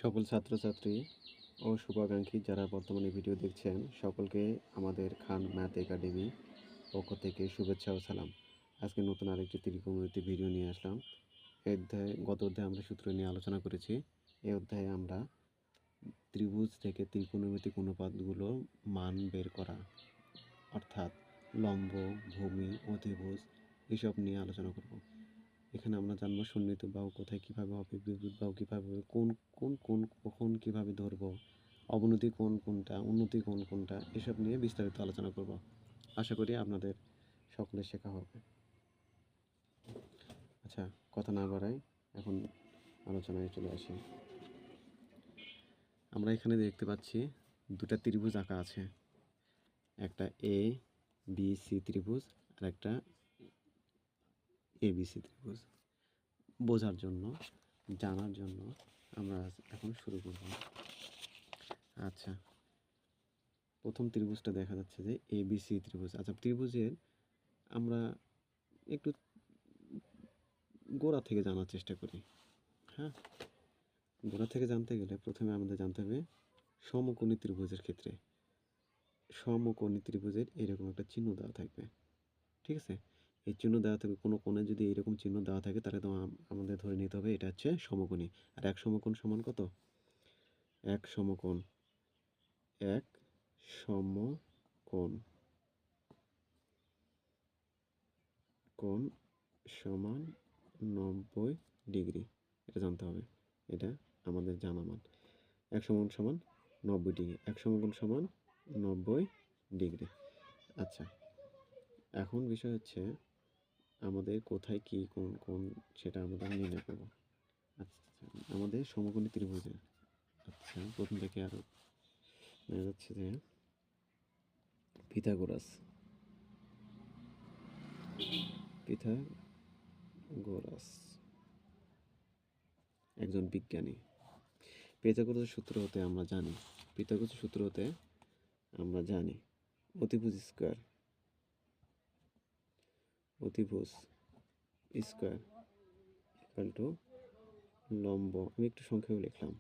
সকল ছাত্রছাত্রী ও শুভাকাঙ্ক্ষী যারা বর্তমানে ভিডিও দেখছেন সকলকে আমাদের খান ম্যাথ একাডেমি পক্ষ থেকে শুভেচ্ছা ও সালাম। আজকে নতুন আরেকটি ত্রিকোণমিতি ভিডিও নিয়ে আসলাম। গত অধ্যায়ে আমরা সূত্র নিয়ে আলোচনা করেছি। এই অধ্যায়ে আমরা ত্রিভুজ থেকে ত্রিকোণমিতিক অনুপাতগুলো মান বের করা, অর্থাৎ লম্ব, ভূমি, অতিভুজ এসব নিয়ে আলোচনা করব। এখানে আমরা জানবো সন্নিহিত বাহু কোথায় কীভাবে হবে, বিপরীত বাহু কীভাবে হবে, কোন কোন কোন কখন কীভাবে ধরবো, অবনতি কোন কোনটা, উন্নতি কোন কোনটা, এসব নিয়ে বিস্তারিত আলোচনা করব। আশা করি আপনাদের সকলে শেখা হবে। আচ্ছা, কথা না বাড়াই, এখন আলোচনায় চলে আসি। আমরা এখানে দেখতে পাচ্ছি দুটা ত্রিভুজ আঁকা আছে, একটা এ বি সি ত্রিভুজ আর একটা এ বি সি ত্রিভুজ। বোঝার জন্য, জানার জন্য আমরা এখন শুরু করব। আচ্ছা, প্রথম ত্রিভুজটা দেখা যাচ্ছে যে এ বি সি ত্রিভুজ। আচ্ছা, ত্রিভুজের আমরা একটু গোড়া থেকে জানার চেষ্টা করি। হ্যাঁ, গোড়া থেকে জানতে গেলে প্রথমে আমাদের জানতে হবে সমকোণী ত্রিভুজের ক্ষেত্রে সমকোণী ত্রিভুজের এরকম একটা চিহ্ন দেওয়া থাকবে। ঠিক আছে, এই চিহ্ন দেওয়া থাকবে, কোনো কোণে যদি এরকম চিহ্ন দেওয়া থাকে তাহলে তো আমাদের ধরে নিতে হবে এটা হচ্ছে সমকোণী। আর এক সমকোণ সমান কত? এক সমকোণ কোণ সমান 90 ডিগ্রি। এটা জানতে হবে, এটা আমাদের জানা মান। এক সমকোণ সমান 90 ডিগ্রি, এক সমকোণ সমান 90 ডিগ্রি। আচ্ছা, এখন বিষয় হচ্ছে আমাদের কোথায় কি কোন কোন সেটা আমাদের নির্ণয় করব। আচ্ছা, আমাদের সমকোণী ত্রিভুজের, আচ্ছা প্রথম থেকে আরো দেখা যাচ্ছে যে পিথাগোরাস একজন বিজ্ঞানী। পিথাগোরাসের সূত্র হতে আমরা জানি অতিভুজ স্কয়ার ইকুয়াল টু লম্ব, আমি একটু সংখ্যাও লিখলাম,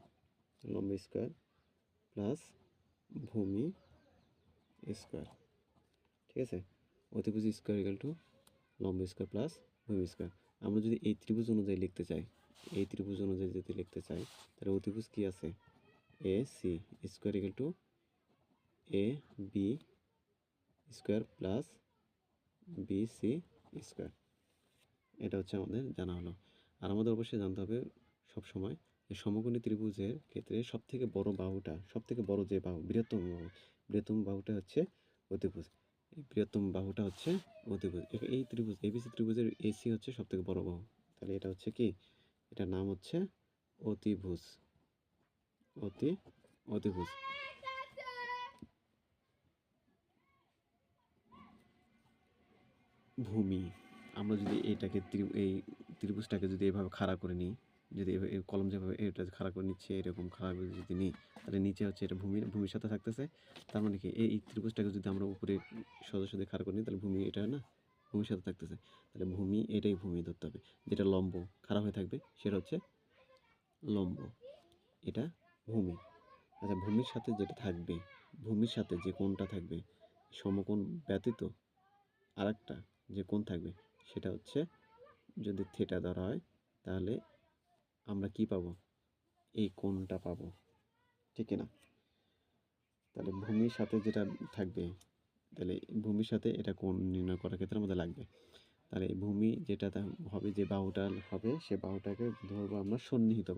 লম্ব স্কয়ার প্লাস ভূমি স্কয়ার। ঠিক আছে, অতিভুজ স্কয়ার ইকুয়াল টু লম্ব স্কয়ার প্লাস ভূমি স্কয়ার। আমরা যদি এই ত্রিভুজ অনুযায়ী লিখতে চাই, তাহলে অতিভুজ কি আছে? A C square equal to A B square plus B C square. এটা হচ্ছে আমাদের জানা হলো। আর আমাদের অবশ্যই জানতে হবে সবসময় যে সমকোণী ত্রিভুজের ক্ষেত্রে সবথেকে বড় যে বাহু, বৃহত্তম বাহুটা হচ্ছে অতিভুজ। এই বৃহত্তম বাহুটা হচ্ছে অতিভুজ। এই ত্রিভুজ এবিসি ত্রিভুজের এসি হচ্ছে সবথেকে বড় বাহু, তাহলে এটা হচ্ছে কি, এটার নাম হচ্ছে অতিভুজ। অতিভুজ। ভূমি, আমরা যদি এটাকে এই ত্রিভুজটাকে যদি এভাবে খাড়া করে নিই, যদি কলম যেভাবে এটা খাড়া করে নিচ্ছে, এরকম খাড়া করে যদি নিই, তাহলে নিচে হচ্ছে এটা ভূমির সাথে থাকতেছে। তার মানে কি, এই ত্রিভুজটাকে যদি আমরা উপরে সোজা খাড়া করে নিই, তাহলে ভূমি এটা না ভূমির সাথে থাকতেছে, তাহলে এটাই ভূমি ধরতে হবে। যেটা লম্ব খাড়া হয়ে থাকবে সেটা হচ্ছে লম্ব, এটা ভূমি। আচ্ছা, ভূমির সাথে যেটা থাকবে, ভূমির সাথে যে কোণটা থাকবে, সমকোণ ব্যতীত আরেকটা যে কোণ থাকবে সেটা হচ্ছে, যদি থিটা ধরা হয় তাহলে আমরা কি পাবো? এই কোণটা পাবো, ঠিক না? তাহলে ভূমির সাথে যেটা থাকবে, তাহলে ভূমির সাথে এটা কোণ নির্ণয় করার ক্ষেত্রে আমাদের লাগবে। তাহলে এই ভূমি যেটা হবে, যে বাহুটা হবে, সে বাহুটাকে ধরবো আমরা সন্নিহিত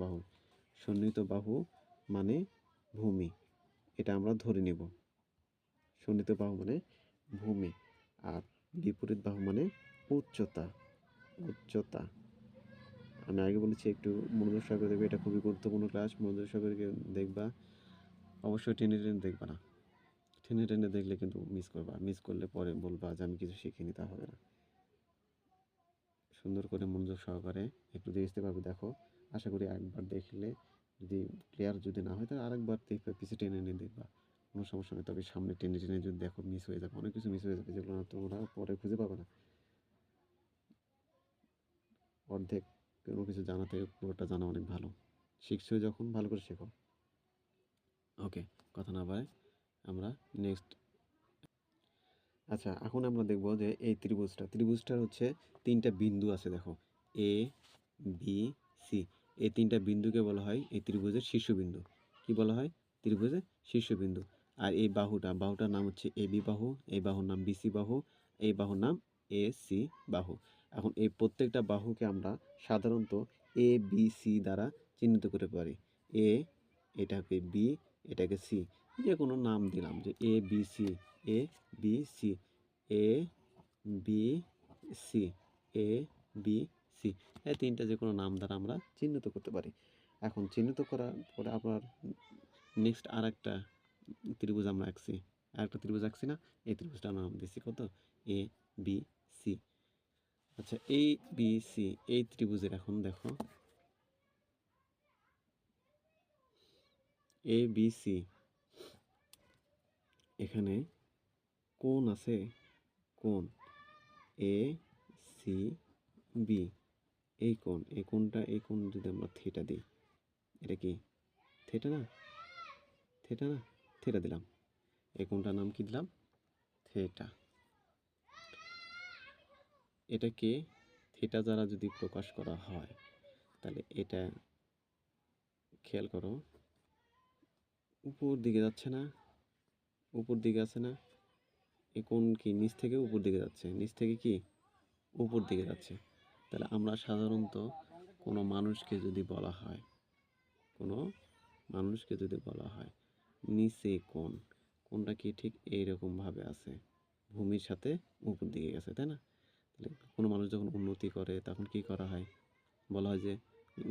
বাহু মানে ভূমি, এটা আমরা ধরে নেব। সন্নিহিত বাহু মানে ভূমি, আর বিপরীত বাহু মানে উচ্চতা। আমি আগে বলেছি, একটু মনোযোগ সহকারে দেখবে, এটা খুবই গুরুত্বপূর্ণ ক্লাস, মনোযোগ সহকারে দেখবা। অবশ্যই টেনে দেখবা না, টেনে দেখলে কিন্তু মিস করলে পরে বলবা যে আমি কিছু শিখিনি, তা হবে না। সুন্দর করে মনোযোগ সহকারে একটু ধীরে দেখো। আশা করি একবার দেখলে যদি ক্লিয়ার যদি না হয়, তাহলে আরেকবার দেখবে, পিছিয়ে টেনে দেখবা, কোনো সমস্যা নেই। তবে সামনে টেনে যদি দেখো, মিস হয়ে যাবে, অনেক কিছু মিস হয়ে যাবে, যেগুলো তোমরা পরে খুঁজে পাবে না। অর্ধেক কোনো কিছু জানা থেকে পুরোটা জানা অনেক ভালো। শিখছো যখন ভালো করে শেখো। ওকে, কথা না বাড়াই আমরা নেক্সট। আচ্ছা, এখন আমরা দেখব যে এই ত্রিভুজটার হচ্ছে 3টা বিন্দু আছে দেখো, এ বি সি। এই 3টা বিন্দুকে বলা হয় এই ত্রিভুজের শীর্ষবিন্দু। কি বলা হয়? ত্রিভুজের শীর্ষবিন্দু। আর এই বাহুটার নাম হচ্ছে এ বি বাহু, এই বাহুর নাম বি সি বাহু, এই বাহুর নাম এ সি বাহু। এখন এই প্রত্যেকটা বাহুকে আমরা সাধারণত এ বি সি দ্বারা চিহ্নিত করতে পারি। এ, এটাকে বি, এটাকে সি, যে কোনো নাম দিলাম যে A B C, A B C, A B C, A B C. এই 3টা যে কোনো নাম দ্বারা আমরা চিহ্নিত করতে পারি। এখন চিহ্নিত করার পরে আবার নেক্সট আরেকটা ত্রিভুজ আমরা আঁকছি, আরেকটা ত্রিভুজ আঁকছি না? এই ত্রিভুজটার নাম দিচ্ছি কত? A B C. আচ্ছা, এ বি সি এই ত্রিভুজের এখন দেখো এ বি সি, এখানে কোণ আছে, কোণ এ সি বি। এই কোণ যদি আমরা থিটা দিই, এটা কি থিটা না? থিটা দিলাম। এই কোণটার নাম কি দিলাম? থিটা। এটাকে থিটা দ্বারা যদি প্রকাশ করা হয়, তাহলে এটা খেয়াল করো, উপর দিকে যাচ্ছে না? উপর দিকে আছে না? এই কোণ কি নিচ থেকে উপর দিকে যাচ্ছে, নিচ থেকে কি উপর দিকে যাচ্ছে। তাহলে আমরা সাধারণত কোনো মানুষকে যদি বলা হয়, নিচে কোণটা কি ঠিক এইরকমভাবে আছে, ভূমির সাথে উপর দিকে গেছে, তাই না? তাহলে কোনো মানুষ যখন উন্নতি করে তখন কি করা হয়? বলা হয় যে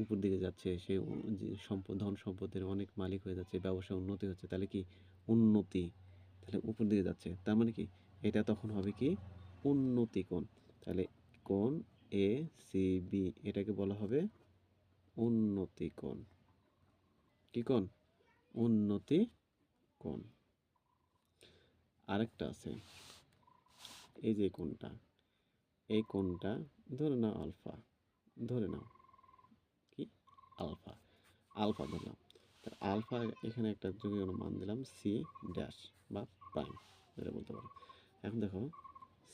উপর দিকে যাচ্ছে, সে যে ধন সম্পদের অনেক মালিক হয়ে যাচ্ছে, ব্যবসায় উন্নতি হচ্ছে, তাহলে কি উন্নতি, তাহলে উপর দিকে যাচ্ছে, তার মানে কি এটা তখন হবে কি উন্নতি কোণ। তাহলে কোণ এ সি বি এটাকে বলা হবে উন্নতি কোণ। কি কোণ? উন্নতি কোণ। আরেকটা আছে, এই যে কোণটা, এই কোণটা ধরে নাও আলফা, ধরে নাও কি আলফা, ধরলাম। আলফা এখানে একটা যদি কোনো মান দিলাম সি ড্যাশ বা প্রাইম, এটা বলতে পারো। এখন দেখো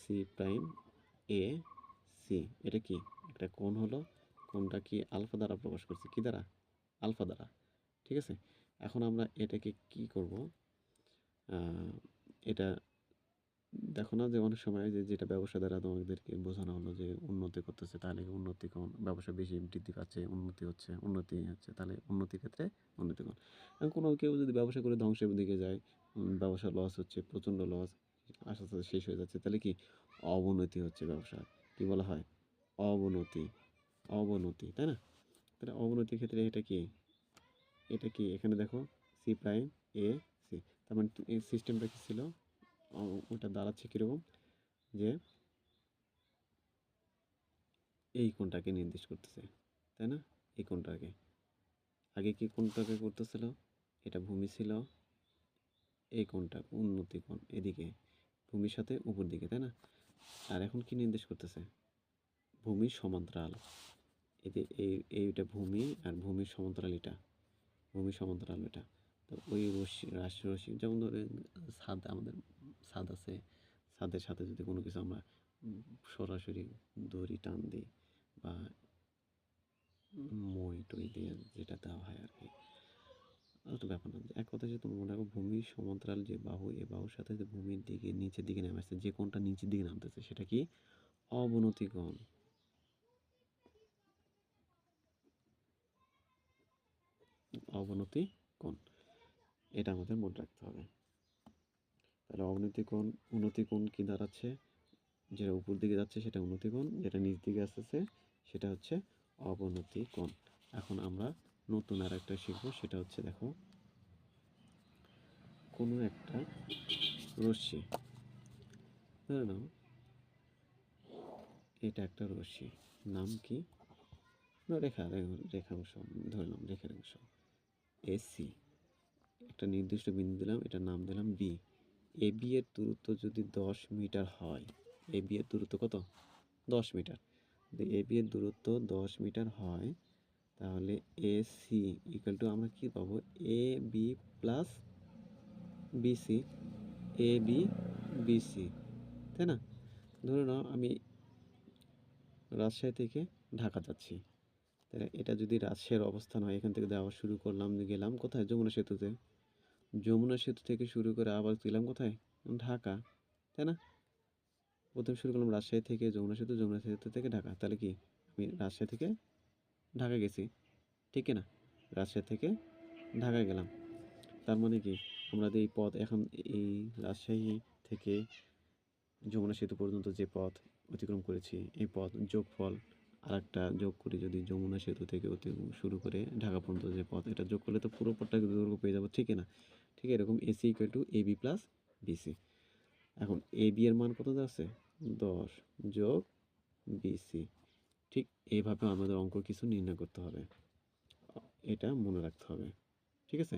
সি প্রাইম এ সি, এটা কি একটা কোণ হলো, কোণটা কি আলফা দ্বারা প্রকাশ করছে, কি দ্বারা? আলফা দ্বারা। ঠিক আছে, এখন আমরা এটাকে কি করব? এটা দেখো না যে অনেক সময় যে যেটা ব্যবসা দ্বারা তোমাদেরকে বোঝানো হলো যে উন্নতি করতেছে, তাহলে উন্নতি কোণ, ব্যবসা বেশি বৃদ্ধি পাচ্ছে, উন্নতি হচ্ছে, তাহলে উন্নতির ক্ষেত্রে উন্নতি কোণ। এখন কোনো কেউ যদি ব্যবসা করে ধ্বংসের দিকে যায়, ব্যবসা লস হচ্ছে, প্রচণ্ড লস, আস্তে আস্তে শেষ হয়ে যাচ্ছে, তাহলে কি অবনতি হচ্ছে ব্যবসার, কি বলা হয়? অবনতি, তাই না? তাহলে অবনতির ক্ষেত্রে এটা কি এখানে দেখো সি প্রাইম এ সি, তার মানে এই সিস্টেমটা কি ছিল? ওটা দাঁড়াচ্ছে কীরকম, যে এই কোণটাকে নির্দেশ করতেছে, তাই না? এই কোণটাকে আগে কি কোণটাকে করতেছিল? এটা ভূমি ছিল, এই কোণটা উন্নতি কোণ, এদিকে ভূমির সাথে উপর দিকে, তাই না? আর এখন কি নির্দেশ করতেছে? ভূমির সমান্তরাল। এইটা ভূমি, আর ভূমির সমান্তরাল এটা, তো ওই রশ্মি যেমন ধরে আমাদের ছাদ আছে, ছাদের সাথে যদি কোনো কিছু আমরা সরাসরি দড়ি টান দিই বা মই টই দিয়ে যেটা দেওয়া হয় আর কি, তো ব্যাপার না। এক কথা যে তুমি মনে রাখো, ভূমির সমান্তরাল যে বাহু, এই বাহুর সাথে যে ভূমির দিকে নিচের দিকে নেমে আসছে, যে কোণটা নিচের দিকে নামতেছে সেটা কি অবনতি কোণ। অবনতি কোণ, এটা আমাদের মনে রাখতে হবে। তাহলে উন্নতি কোণ কি দাঁড়াচ্ছে? যেটা উপর দিকে যাচ্ছে সেটা উন্নতি কোণ, যেটা নিচ দিকে আসতেছে সেটা হচ্ছে অবনতি কোণ। এখন আমরা নতুন আর একটা শিখবো, সেটা হচ্ছে দেখো কোনো একটা রশ্মি, ধরে নাও এটা একটা রশ্মি, নাম কি? রেখাংশ, ধরলাম রেখার অংশ এসি, একটা নির্দিষ্ট বিন্দু দিলাম, এটার নাম দিলাম বি। এ বি এর দূরত্ব যদি 10 মিটার হয়, এ বি এর দূরত্ব কত? 10 মিটার। যদি এ বি এর দূরত্ব 10 মিটার হয়, তাহলে এ সি ইকুয়াল টু আমরা কি পাবো, এ B plus BC, A B BC, তাই না? ধরে নাও আমি রাজশাহী থেকে ঢাকা যাচ্ছি, তাহলে এটা যদি রাজশাহীর অবস্থান হয়, এখান থেকে যাওয়া শুরু করলাম, গেলাম কোথায়, যমুনা সেতুতে, যমুনা সেতু থেকে শুরু করে আবার গেলাম কোথায়, ঢাকা, তাই না? প্রথম শুরু করলাম রাজশাহী থেকে যমুনা সেতু, যমুনা সেতু থেকে ঢাকা, তাহলে কি আমি রাজশাহী থেকে ঢাকা গেছি, ঠিক না? রাজশাহী থেকে ঢাকা গেলাম, তার মানে কি আমরা এই পথ এখন এই রাজশাহী থেকে যমুনা সেতু পর্যন্ত যে পথ অতিক্রম করেছি, এই পথ যোগফল আর একটা যোগ করি, যদি যমুনা সেতু থেকে শুরু করে ঢাকা পর্যন্ত যে পথ, এটা যোগ করলে তো পুরো পথটা দৈর্ঘ্য পেয়ে যাবো, ঠিক না? ঠিক এরকম AC equal to A B plus BC. এখন এ বি এর মান কত আছে, 10 যোগ বিসি। ঠিক এইভাবে আমাদের অঙ্ক কিছু নির্ণয় করতে হবে, এটা মনে রাখতে হবে, ঠিক আছে?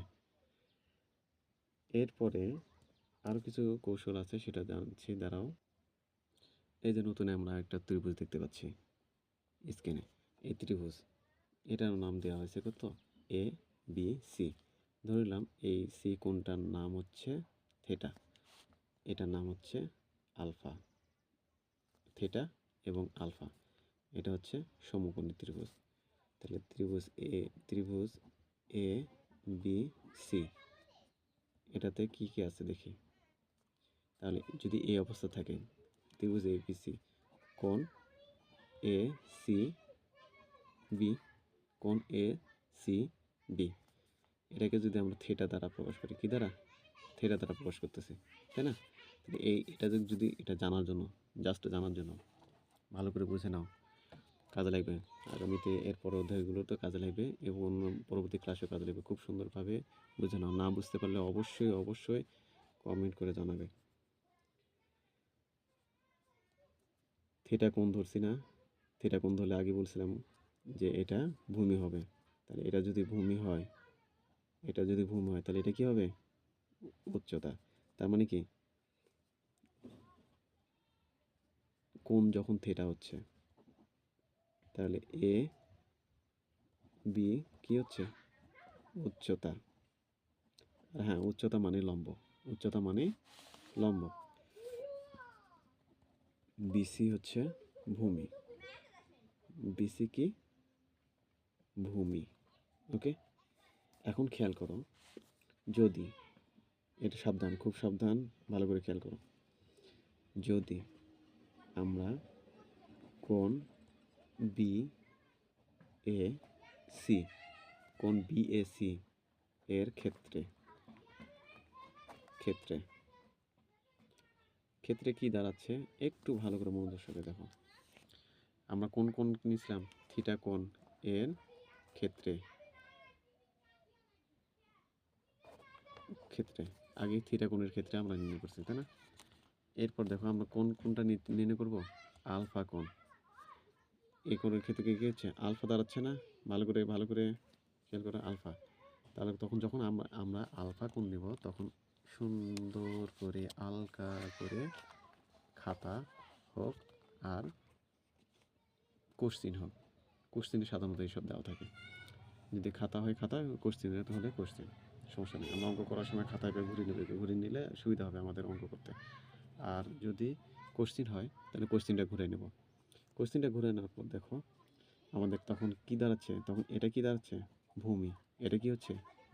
এরপরে আরও কিছু কৌশল আছে, সেটা জানছি, দাঁড়াও। এই যে নতুন আমরা একটা ত্রিভুজ দেখতে পাচ্ছি স্ক্রিনে, এই ত্রিভুজ, এটার নাম দেওয়া হয়েছে কত, এ বি সি। ধরলাম এই সি কোণটার নাম হচ্ছে থিটা, এটার নাম হচ্ছে আলফা, থিটা এবং আলফা, এটা হচ্ছে সমকোণী ত্রিভুজ। তাহলে ত্রিভুজ এ বি সি, এটাতে কি কি আছে দেখি। তাহলে যদি এই অবস্থা থাকে, ত্রিভুজ এ বি সি, কোণ এ সি বি, কোণ এ সি বি, এটাকে যদি আমরা থিটা দ্বারা প্রকাশ করি, কি দ্বারা, থিটা দ্বারা প্রকাশ করতেছি, তাই না? এটা যদি এটা জানার জন্য, জাস্ট জানার জন্য, ভালো করে বুঝে নাও, কাজে লাগবে আগামীতে, এরপর অধ্যায়গুলোতে কাজে লাগবে এবং পরবর্তী ক্লাসেও কাজে লাগবে। খুব সুন্দরভাবে বুঝে নাও, না বুঝতে পারলে অবশ্যই অবশ্যই কমেন্ট করে জানাবে। থিটা কোণ ধরছি না, থিটা কোণ ধরলে আগে বলছিলাম যে এটা ভূমি হবে, তাহলে এটা যদি ভূমি হয়, এটা যদি ভূমি হয় তাহলে এটা কি হবে, উচ্চতা। তার মানে কি কোণ যখন থিটা হচ্ছে, তাহলে এ বি কি হচ্ছে, উচ্চতা। হ্যাঁ, উচ্চতা মানে লম্ব, উচ্চতা মানে লম্ব। বিসি হচ্ছে ভূমি, বিসি কি, ভূমি। ওকে, এখন খেয়াল করো, যদি এটা সাবধান, খুব সাবধান, ভালো করে খেয়াল করো, যদি আমরা কোণ বি এ সি, কোণ বি এ সি এর ক্ষেত্রে ক্ষেত্রে ক্ষেত্রে কি দাঁড়াচ্ছে, একটু ভালো করে মনোযোগ সহকারে দেখো। আমরা কোন কোণ নিয়েছিলাম, থিটা কোণ এর ক্ষেত্রে ক্ষেত্রে আগে থিটা কোণের ক্ষেত্রে আমরা নির্ণয় করছি, তাই না? এরপর দেখো আমরা কোনটা নির্ণয় করব, আলফা কোণ। এই কোণের ক্ষেত্রে কি হচ্ছে, আলফা দাঁড়াচ্ছে না, ভালো করে খেয়াল করো, আলফা। তাহলে তখন যখন আমরা আলফা কোণ নেব, তখন সুন্দর করে আলগা করে খাতা হোক আর কোশ্চিন হোক, কোশ্চিনে সাধারণত এইসব দেওয়া থাকে, যদি খাতা হয় খাতা, কোশ্চিন হলে কোশ্চিন, সমস্যা নেই। আমরা অঙ্ক করার সময় খাতায় ঘুরিয়ে নিলে সুবিধা হবে আমাদের অঙ্ক করতে। আর যদি কোশ্চিন হয় তাহলে কোশ্চিনটা ঘুরে নেব, কোশ্চিনটা ঘুরে নেওয়ার পর দেখো আমাদের তখন কি দাঁড়াচ্ছে, তখন এটা কি দাঁড়াচ্ছে, ভূমি, এটা কি হচ্ছে,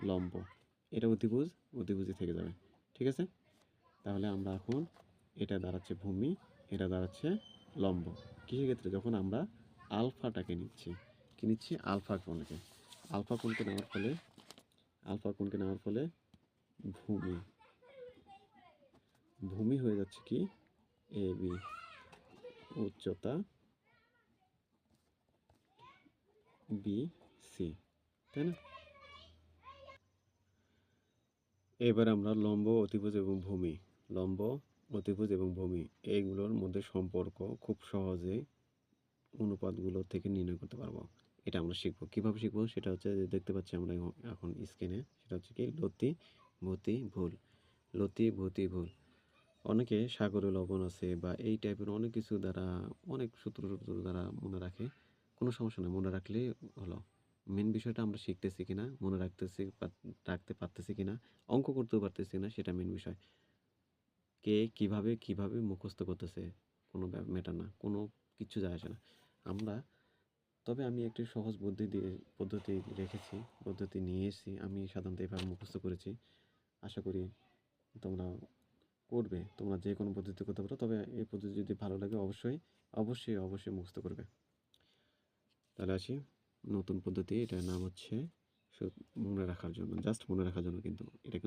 লম্ব, এটা অতিভুজই থেকে যাবে, ঠিক আছে? তাহলে আমরা এখন এটা দাঁড়াচ্ছে ভূমি, এটা দাঁড়াচ্ছে লম্ব, কিসের ক্ষেত্রে, যখন আমরা আলফাটাকে নিচ্ছি, কি নিচ্ছি, আলফা কোণকে, আলফা কোণকে নেওয়ার ফলে ভূমি, ভূমি হয়ে যাচ্ছে কি, এ বি, উচ্চতা বি সি, তাই না? এবার আমরা লম্ব, অতিভুজ এবং ভূমি, লম্ব, অতিভুজ এবং ভূমি, এইগুলোর মধ্যে সম্পর্ক খুব সহজেই অনুপাতগুলো থেকে নির্ণয় করতে পারবো। এটা আমরা শিখবো, কীভাবে শিখবো, সেটা হচ্ছে যে দেখতে পাচ্ছি আমরা এখন স্ক্রিনে, সেটা হচ্ছে কি, লতি ভূতি ভুল, লতি ভূতি ভুল। অনেকে সাগরে লবণ আছে বা এই টাইপের অনেক কিছু দ্বারা, অনেক সূত্র দ্বারা মনে রাখে, কোনো সমস্যা নেই, মনে রাখলেই হলো। মেন বিষয়টা আমরা শিখতেছি কিনা, মনে রাখতে পারতেছি কিনা, অঙ্ক করতেও পারতেছি কিনা সেটা মেন বিষয়। কে কিভাবে মুখস্থ করতেছে কোনো ম্যাটার না, কোনো কিচ্ছু যায় আসে না। তবে আমি একটি সহজ পদ্ধতি রেখেছি, পদ্ধতি নিয়ে এসেছি। আমি সাধারণত এভাবে মুখস্থ করেছি। আশা করি তোমরা করবে। তোমরা যে কোনো পদ্ধতি করতে পারো, তবে এই পদ্ধতি যদি ভালো লাগে অবশ্যই মুখস্থ করবে। তাহলে আসি নতুন পদ্ধতি। এটার নাম হচ্ছে মনে রাখার জন্য, জাস্ট মনে রাখার জন্য, কিন্তু এটা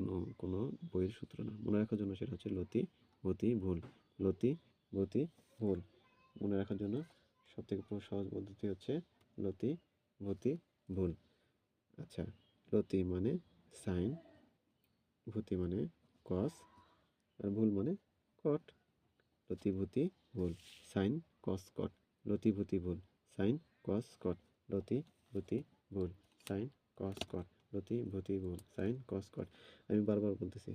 কোনো বইয়ের সূত্র না। মনে রাখার জন্য সেটা হচ্ছে লতি ভতি ভুল। লতি ভতি ভুল মনে রাখার জন্য সবথেকে সহজ পদ্ধতি হচ্ছে লতি ভতি ভুল। আচ্ছা, লতি মানে সাইন, ভূতি মানে কস, আর ভুল মানে কট। লতি ভূতি ভুল, সাইন কস কট। লতি ভূতি ভুল, সাইন কস কট। লতি ভূতি ভুল, সাইন কস কট। লতি ভূতি ভুল, সাইন কস কট। আমি বারবার বলতেছি,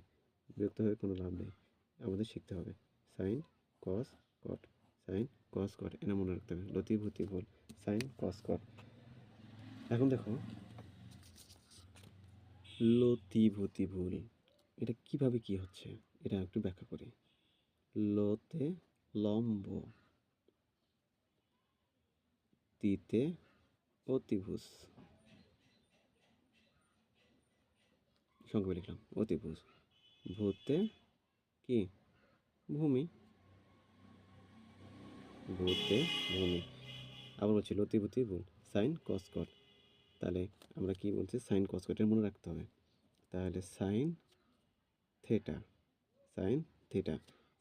বিরক্ত হয়ে কোনো লাভ নেই, আমাদের শিখতে হবে। সাইন কস কট, সাইন কস কট, এটা মনে রাখতে হবে। লতি ভূতি ভুল, সাইন কস কট। এখন দেখো, লতি ভূতি ভুল এটা কিভাবে কি হচ্ছে এটা একটু ব্যাখ্যা করি। লতে লম্ব, তিতে অতিভুজ, সংক্ষেপে লিখলাম অতিভুজ। ভূতে কি ভূমি, ভূতে ভূমি। আবার বলছি লতি ভূতি ভুল, সাইন কস কট। তাহলে আমরা কি বলছি, সাইন কস কট, এটা মনে রাখতে হবে। তাহলে সাইন থেটা, সাইন থেটা।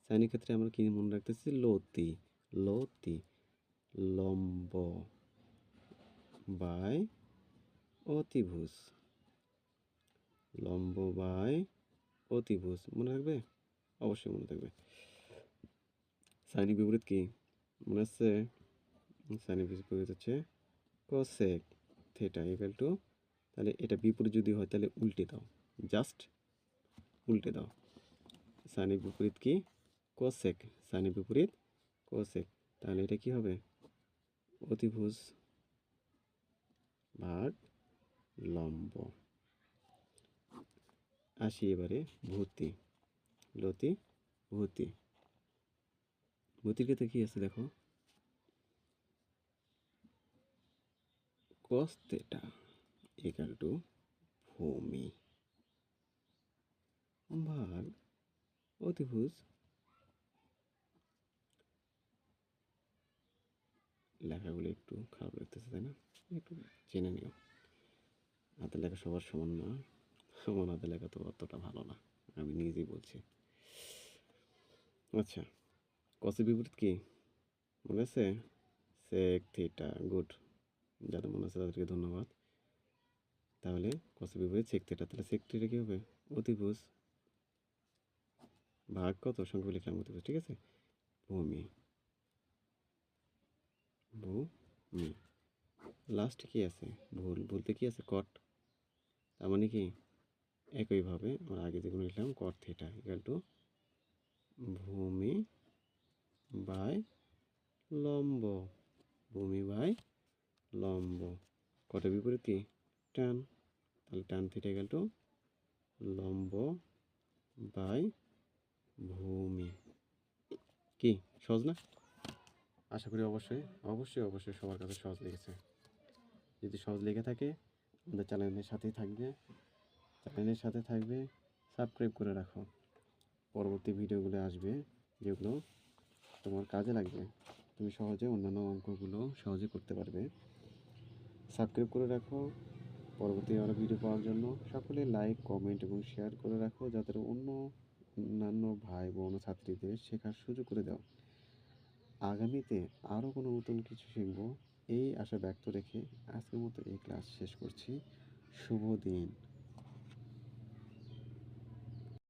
সাইনের ক্ষেত্রে আমরা কি মনে রাখতেছি, লতি, লতি লম্ব বাই অতিভুজ, লম্ব বাই অতিভুজ। মনে রাখবে, অবশ্যই মনে থাকবে। সাইনিক বিপরীত কি মনে আছে? সাইনিক বিপরীত হচ্ছে কোসেক থেটা ইকুয়াল টু, তাহলে এটা বিপরীত যদি হয় তাহলে উল্টে দাও, জাস্ট উল্টে দাও। সাইনিক বিপরীত কি কোসেক, সাইনিক বিপরীত কোসেক। তাহলে এটা কি হবে, অতিভুজ ভাগ লম্ব। আসি এবারে ভূতি, লতি ভূতি। ভূতির ক্ষেত্রে কি আছে দেখো, cos theta equal to ভূমি ভাগ অতিভুজ। লেখাগুলো একটু খারাপ লাগতেছে তাই না, একটু জেনে নিও। হাতের লেখা সবার সমান না, আমার হাতের লেখা তো অতটা ভালো না, আমি নিজেই বলছি। আচ্ছা, কসের বিপরীত কি মনে আছে? সেক থিটা, গুড, যাদের মনে আছে তাদেরকে ধন্যবাদ। তাহলে কসের বিপরীত সেক থিটা, তাহলে সেক থিটা কি হবে, অতিভুজ ভাগ কত, সংখ্যা লিখলাম অতিভুজ, ঠিক আছে। ভূমি, ভূমি। লাস্ট কি আছে, ভুল, বলতে কি আছে কট। তার মানে কি একইভাবে আমরা আগে যেগুলো লিখলাম কট থিটা ইকুয়াল টু ভূমি বাই লম্ব, ভূমি বাই লম্ব। কটের বিপরীত কি ট্যান, তাহলে ট্যান থিটা ইকুয়াল টু লম্ব বাই ভূমি। কি সহজ না? আশা করি অবশ্যই সবার কাছে সহজ লেগেছে। যদি সহজ লেগে থাকে আমাদের চ্যানেলের সাথে থাকবে, সাবস্ক্রাইব করে রাখো। পরবর্তী ভিডিওগুলো আসবে যেগুলো তোমার কাজে লাগবে, তুমি সহজে অন্যান্য অঙ্কগুলো সহজে করতে পারবে। সাবস্ক্রাইব করে রাখো পরবর্তী আরও ভিডিও পাওয়ার জন্য। সকলে লাইক কমেন্ট এবং শেয়ার করে রাখো, যাতে অন্যান্য ভাই বোন ছাত্রীদের শেখার সুযোগ করে দাও। আগামীতে আরও কোনো নতুন কিছু শিখবো এই আশা ব্যক্ত রেখে আজকের মতো এই ক্লাস শেষ করছি। শুভ দিন।